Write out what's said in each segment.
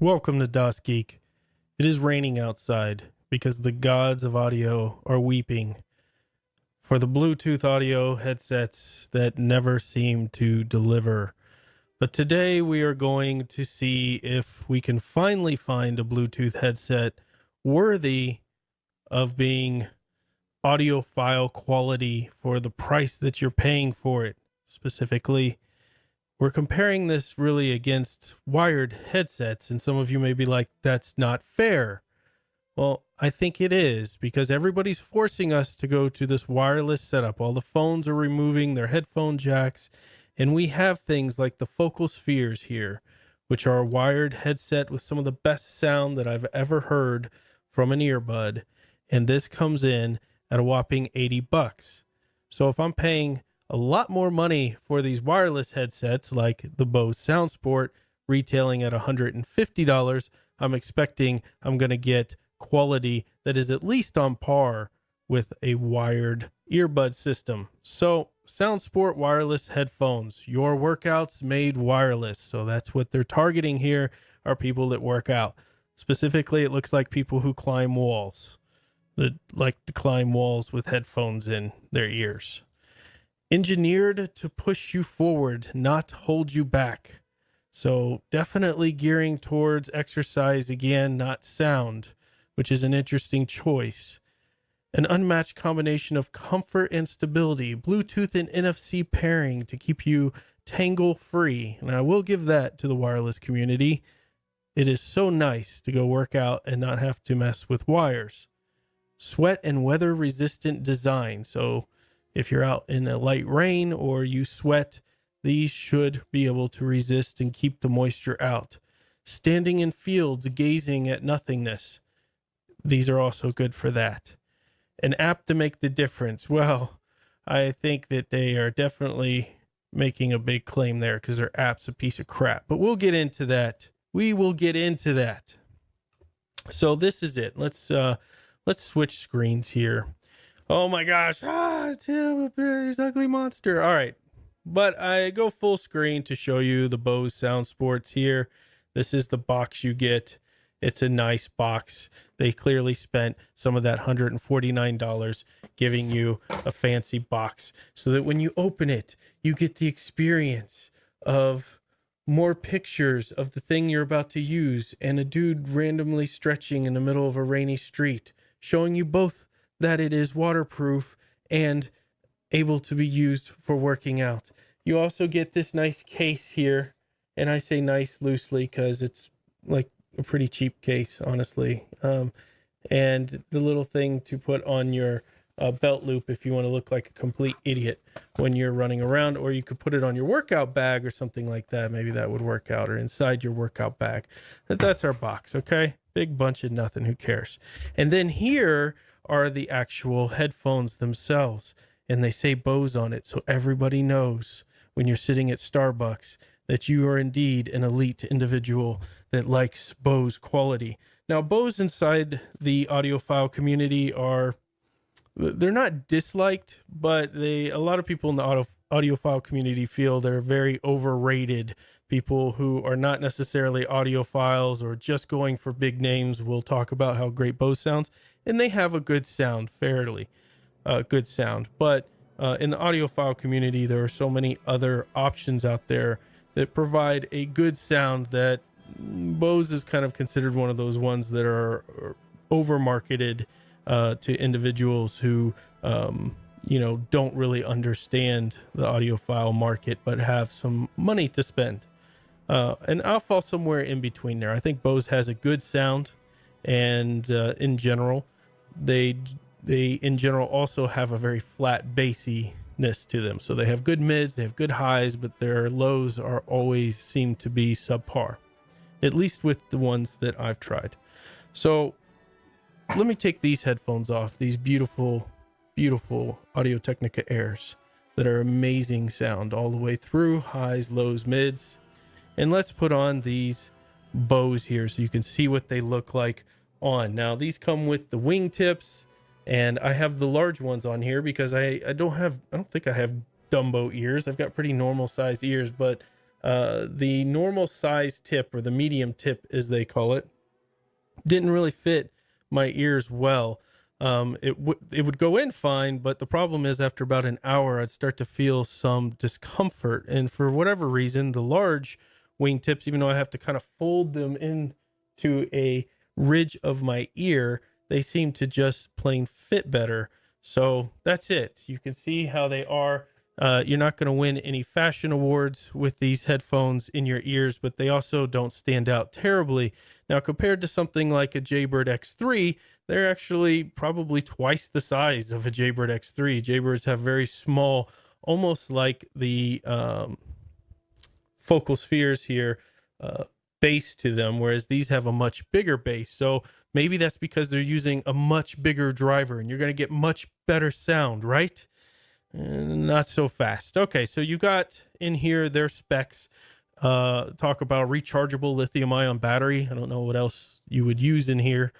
Welcome to DasGeek. It is raining outside because the gods of audio are weeping for the Bluetooth audio headsets that never seem to deliver. But today we are going to see if we can finally find a Bluetooth headset worthy of being audiophile quality for the price that you're paying for it. Specifically, we're comparing this really against wired headsets, and some of you may be like, that's not fair. Well, I think it is, because everybody's forcing us to go to this wireless setup. All the phones are removing their headphone jacks, and we have things like the Focal Spheres here, which are a wired headset with some of the best sound that I've ever heard from an earbud, and this comes in at a whopping $80. So if I'm paying a lot more money for these wireless headsets like the Bose SoundSport retailing at $150, I'm expecting I'm going to get quality that is at least on par with a wired earbud system. So SoundSport Wireless headphones, your workouts made wireless. So that's what they're targeting here, are people that work out. Specifically, it looks like people who climb walls, that like to climb walls with headphones in their ears. Engineered to push you forward, not hold you back. So definitely gearing towards exercise again, not sound, which is an interesting choice. An unmatched combination of comfort and stability, Bluetooth and NFC pairing to keep you tangle free. And I will give that to the wireless community. It is so nice to go work out and not have to mess with wires. Sweat and weather resistant design. So if you're out in a light rain or you sweat, these should be able to resist and keep the moisture out. Standing in fields, gazing at nothingness. These are also good for that. An app to make the difference. Well, I think that they are definitely making a big claim there because their app's a piece of crap. But we'll get into that. We will get into that. So this is it. Let's switch screens here. Oh my gosh. It's him, he's an ugly monster. All right. But I go full screen to show you the Bose SoundSports here. This is the box you get. It's a nice box. They clearly spent some of that $149 giving you a fancy box so that when you open it, you get the experience of more pictures of the thing you're about to use and a dude randomly stretching in the middle of a rainy street, showing you both that it is waterproof and able to be used for working out. You also get this nice case here, and I say nice loosely because it's like a pretty cheap case, honestly. And the little thing to put on your belt loop if you want to look like a complete idiot when you're running around, or you could put it on your workout bag or something like that. Maybe that would work out, or inside your workout bag. That's our box, okay? Big bunch of nothing, who cares? And then here are the actual headphones themselves, and they say Bose on it, so everybody knows when you're sitting at Starbucks that you are indeed an elite individual that likes Bose quality. Now, Bose inside the audiophile community they're not disliked, but a lot of people in the audiophile community feel they're very overrated. People who are not necessarily audiophiles or just going for big names will talk about how great Bose sounds, and they have a good sound, fairly good sound. But in the audiophile community, there are so many other options out there that provide a good sound that Bose is kind of considered one of those ones that are over marketed to individuals who don't really understand the audiophile market but have some money to spend. And I'll fall somewhere in between there. I think Bose has a good sound, and in general, they in general also have a very flat bassiness to them. So they have good mids, they have good highs, but their lows are always seem to be subpar, at least with the ones that I've tried. So let me take these headphones off, these beautiful, beautiful Audio-Technica Airs that are amazing sound all the way through, highs, lows, mids. And let's put on these Bose here so you can see what they look like on. Now, these come with the wingtips, and I have the large ones on here because I don't think I have Dumbo ears. I've got pretty normal sized ears, but The normal size tip, or the medium tip as they call it, didn't really fit my ears well. It would go in fine, but the problem is after about an hour, I'd start to feel some discomfort. And for whatever reason, the large wingtips, even though I have to kind of fold them into a ridge of my ear, they seem to just plain fit better. So that's it. You can see how they are. You're not going to win any fashion awards with these headphones in your ears, but they also don't stand out terribly. Now, compared to something like a Jaybird X3, they're actually probably twice the size of a Jaybird X3. Jaybirds have very small, almost like the focal spheres here, base to them, whereas these have a much bigger base. So maybe that's because they're using a much bigger driver and you're going to get much better sound, right? Not so fast. Okay, so you got in here their specs. Talk about rechargeable lithium-ion battery. I don't know what else you would use in here.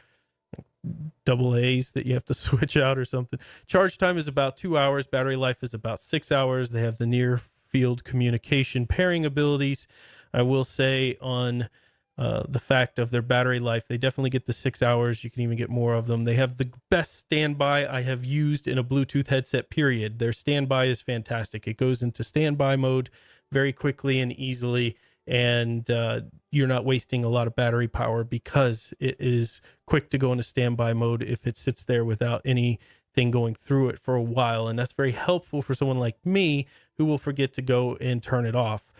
Double A's that you have to switch out or something. Charge time is about 2 hours. Battery life is about 6 hours. They have the near field communication pairing abilities. I will say on the fact of their battery life, they definitely get the 6 hours. You can even get more of them. They have the best standby I have used in a Bluetooth headset, period. Their standby is fantastic. It goes into standby mode very quickly and easily, and you're not wasting a lot of battery power because it is quick to go into standby mode if it sits there without anything going through it for a while. And that's very helpful for someone like me who will forget to go and turn it off.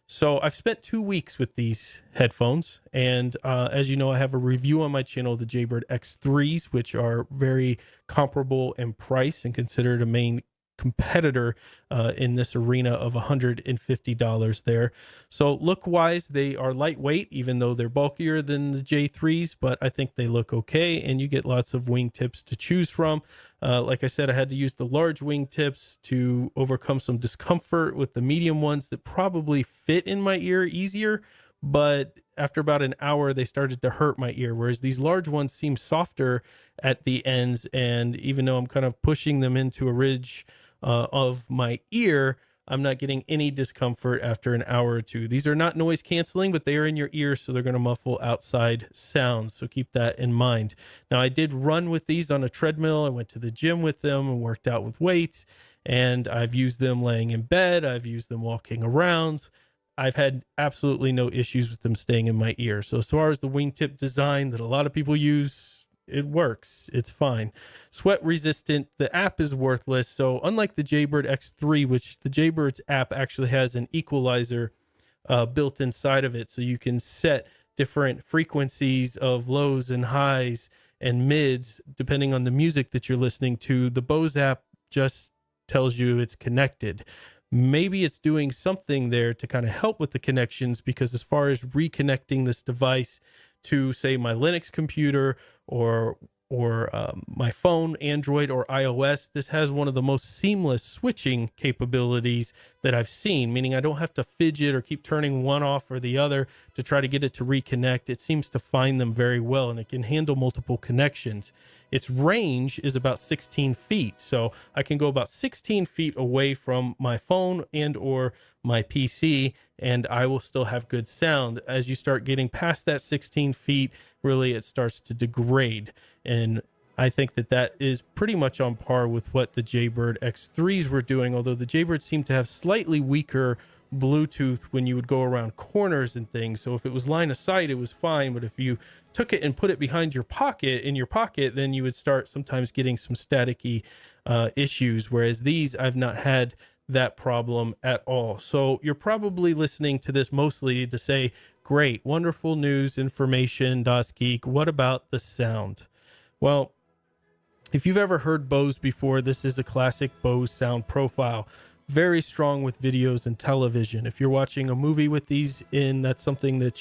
So I've spent 2 weeks with these headphones, and as you know, I have a review on my channel, the Jaybird X3s, which are very comparable in price and considered a main competitor in this arena of $150 there. So look wise, they are lightweight, even though they're bulkier than the J3s, but I think they look okay, and you get lots of wingtips to choose from. Like I said, I had to use the large wingtips to overcome some discomfort with the medium ones that probably fit in my ear easier, but after about an hour, they started to hurt my ear, whereas these large ones seem softer at the ends, and even though I'm kind of pushing them into a ridge of my ear, I'm not getting any discomfort after an hour or two. These are not noise canceling, but they are in your ear, so they're going to muffle outside sounds. So keep that in mind. Now, I did run with these on a treadmill. I went to the gym with them and worked out with weights, and I've used them laying in bed. I've used them walking around. I've had absolutely no issues with them staying in my ear. So as far as the wingtip design that a lot of people use, it works. It's fine. Sweat resistant. The app is worthless. So unlike the Jaybird X3, which the Jaybirds app actually has an equalizer built inside of it, so you can set different frequencies of lows and highs and mids depending on the music that you're listening to. The Bose app just tells you it's connected. Maybe it's doing something there to kind of help with the connections, because as far as reconnecting this device to, say, my Linux computer or my phone, Android or iOS, this has one of the most seamless switching capabilities that I've seen, meaning I don't have to fidget or keep turning one off or the other to try to get it to reconnect. It seems to find them very well, and it can handle multiple connections. Its range is about 16 feet, so I can go about 16 feet away from my phone and or my PC, and I will still have good sound. As you start getting past that 16 feet, really it starts to degrade, and I think that that is pretty much on par with what the Jaybird X3s were doing, although the Jaybird seemed to have slightly weaker Bluetooth when you would go around corners and things. So if it was line of sight, it was fine, but if you took it and put it behind your pocket, then you would start sometimes getting some staticky issues, whereas these I've not had that problem at all. So you're probably listening to this mostly to say, great, wonderful news, information, DasGeek. What about the sound? Well, if you've ever heard Bose before, this is a classic Bose sound profile. Very strong with videos and television. If you're watching a movie with these in, that's something that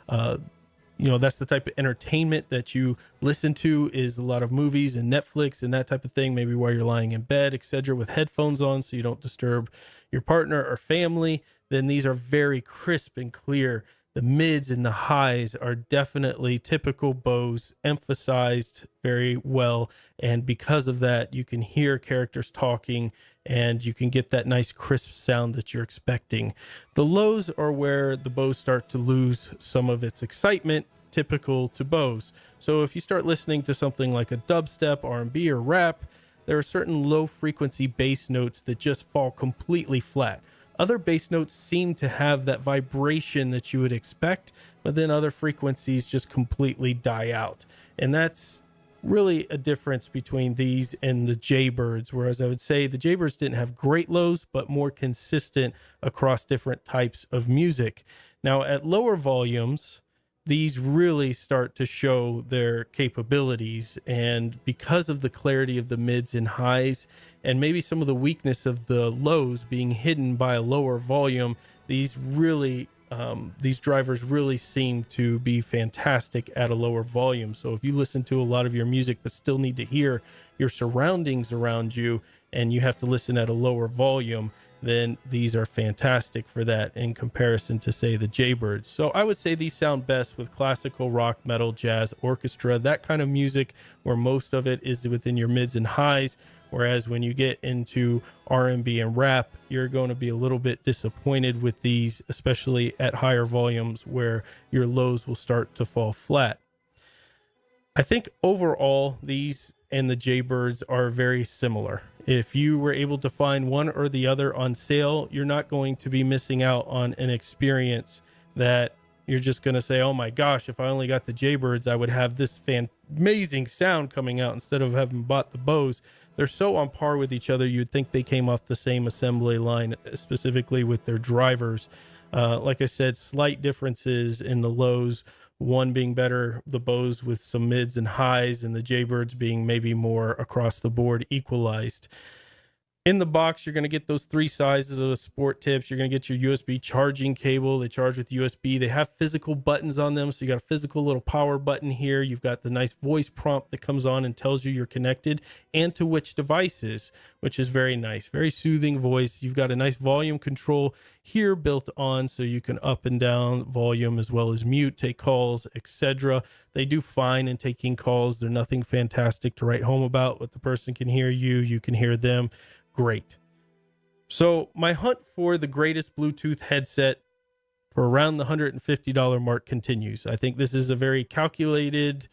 that's the type of entertainment that you listen to, is a lot of movies and Netflix and that type of thing, maybe while you're lying in bed, etc., with headphones on so you don't disturb your partner or family. Then these are very crisp and clear. The mids and the highs are definitely typical Bose, emphasized very well. And because of that, you can hear characters talking and you can get that nice crisp sound that you're expecting. The lows are where the Bose start to lose some of its excitement, typical to Bose. So if you start listening to something like a dubstep, R&B, or rap, there are certain low frequency bass notes that just fall completely flat. Other bass notes seem to have that vibration that you would expect, but then other frequencies just completely die out. And that's really a difference between these and the Jaybirds, whereas I would say the Jaybirds didn't have great lows, but more consistent across different types of music. Now, at lower volumes, these really start to show their capabilities, and because of the clarity of the mids and highs and maybe some of the weakness of the lows being hidden by a lower volume, these drivers really seem to be fantastic at a lower volume. So if you listen to a lot of your music but still need to hear your surroundings around you and you have to listen at a lower volume, then these are fantastic for that in comparison to, say, the Jaybirds. So I would say these sound best with classical, rock, metal, jazz, orchestra, that kind of music where most of it is within your mids and highs. Whereas when you get into R&B and rap, you're going to be a little bit disappointed with these, especially at higher volumes where your lows will start to fall flat. I think overall, these and the Jaybirds are very similar. If you were able to find one or the other on sale, you're not going to be missing out on an experience that you're just going to say, oh my gosh, if I only got the Jaybirds, I would have this amazing sound coming out instead of having bought the Bose. They're so on par with each other, you'd think they came off the same assembly line, specifically with their drivers. Like I said, slight differences in the lows, one being better, the Bose with some mids and highs, and the Jaybirds being maybe more across the board equalized. In the box, you're going to get those 3 sizes of sport tips. You're going to get your USB charging cable. They charge with USB. They have physical buttons on them. So you got a physical little power button here. You've got the nice voice prompt that comes on and tells you you're connected and to which devices, which is very nice. Very soothing voice. You've got a nice volume control here built on so you can up and down volume as well as mute, take calls, etc. They do fine in taking calls. They're nothing fantastic to write home about, but the person can hear you, you can hear them. Great. So my hunt for the greatest Bluetooth headset for around the $150 mark continues. I think this is a very calculated,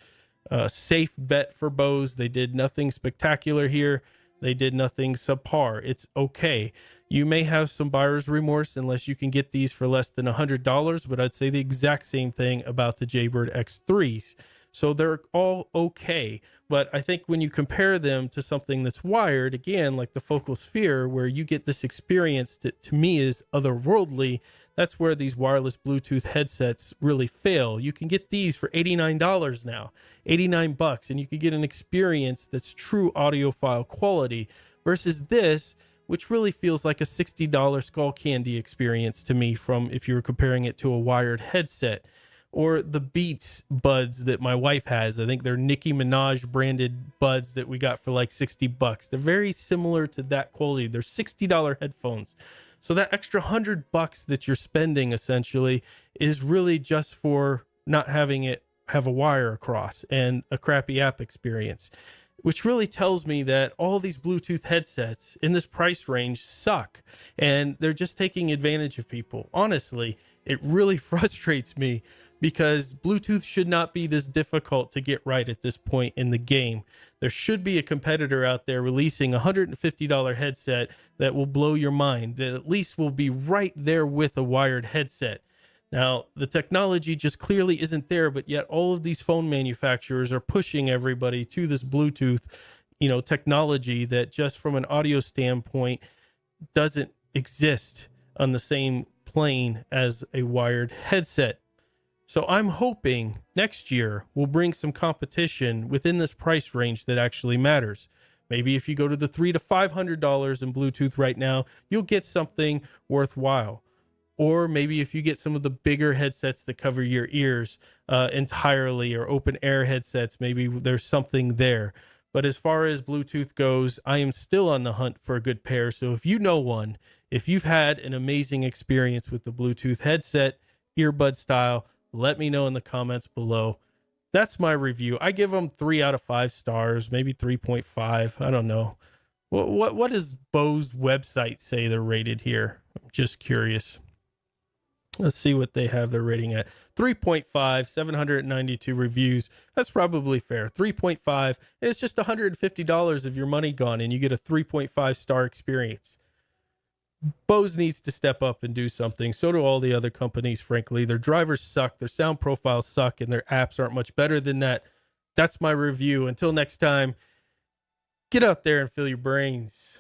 safe bet for Bose. They did nothing spectacular here. They did nothing subpar. It's okay. You may have some buyer's remorse unless you can get these for less than $100, but I'd say the exact same thing about the Jaybird X3s. So they're all okay. But I think when you compare them to something that's wired, again, like the Focal Sphere, where you get this experience that to me is otherworldly, that's where these wireless Bluetooth headsets really fail. You can get these for $89 now, $89, and you can get an experience that's true audiophile quality versus this, which really feels like a $60 skull candy experience to me from if you were comparing it to a wired headset. Or the Beats buds that my wife has. I think they're Nicki Minaj branded buds that we got for like $60. They're very similar to that quality. They're $60 headphones. So that extra $100 that you're spending essentially is really just for not having it have a wire across and a crappy app experience, which really tells me that all these Bluetooth headsets in this price range suck and they're just taking advantage of people. Honestly, it really frustrates me because Bluetooth should not be this difficult to get right at this point in the game. There should be a competitor out there releasing a $150 headset that will blow your mind, that at least will be right there with a wired headset. Now, the technology just clearly isn't there, but yet all of these phone manufacturers are pushing everybody to this Bluetooth, technology that just from an audio standpoint doesn't exist on the same plane as a wired headset. So I'm hoping next year we'll bring some competition within this price range that actually matters. Maybe if you go to the $300 to $500 in Bluetooth right now, you'll get something worthwhile. Or maybe if you get some of the bigger headsets that cover your ears entirely, or open air headsets, maybe there's something there. But as far as Bluetooth goes, I am still on the hunt for a good pair. So if you know one, if you've had an amazing experience with the Bluetooth headset, earbud style? Let me know in the comments below. That's my review. I give them 3 out of 5 stars, maybe 3.5. I don't know. What does Bose website say they're rated here? I'm just curious. Let's see what they have their rating at. 3.5, 792 reviews. That's probably fair. 3.5, and it's just $150 of your money gone, and you get a 3.5 star experience. Bose needs to step up and do something. So do all the other companies, frankly. Their drivers suck, their sound profiles suck, and their apps aren't much better than that. That's my review. Until next time, get out there and fill your brains.